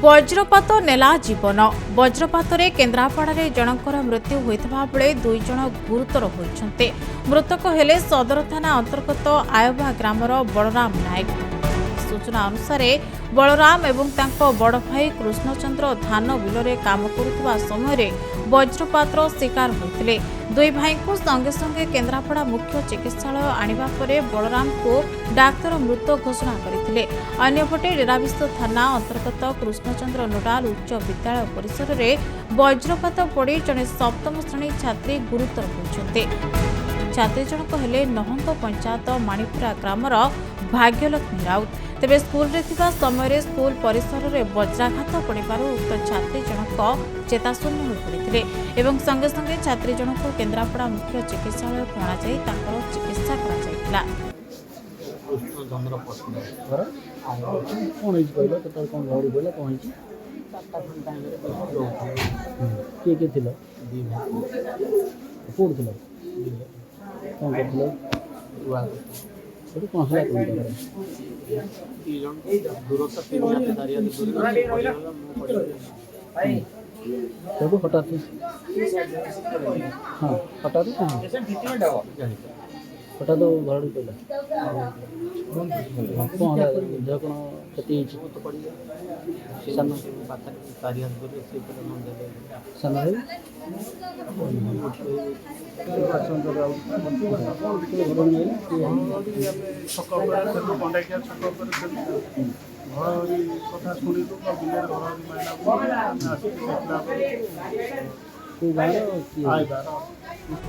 वज्रपात नेला जीवन वज्रपात केन्द्रापड़ा जनकर मृत्यु होता बेले 2 जन गुरुतर होती। मृतक हेले सदर थाना अंतर्गत आयबा ग्रामर बलराम नायक। सूचना अनुसार बलराम एवं तांको बड़ भाई कृष्णचंद्र धान बिलरे काम करुवा समय वज्रपातर शिकार होते। दुई भाई को संगे संगे केन्द्रापड़ा मुख्य चिकित्सालय आनिबा परे बलराम को डाक्तर मृत घोषणा करथिले। अन्यपटे डेराविश थाना अंतर्गत कृष्णचंद्र नोडाल उच्च विद्यालय परिसर में वज्रपात पड़ी जड़े सप्तम श्रेणी छात्री गुरुतर होती। छात्री जनक हेले नहंग पंचायत माणीपुरा ग्रामर भाग्यलक्ष्मी राउत। तेबे स्कूल रे थिबा समय स्कूल परिसर में वज्राघात पड़ू उक्त छात्री जनक चेताशून्य हो पड़ते एवं संगे संगे छात्री जनक केन्द्रापड़ा मुख्य चिकित्सालय अणाई चिकित्सा कर हठात घर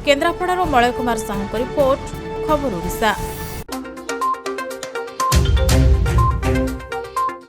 केन्द्रापड़ार मलय कुमार साहू रिपोर्ट खबर ओडिशा।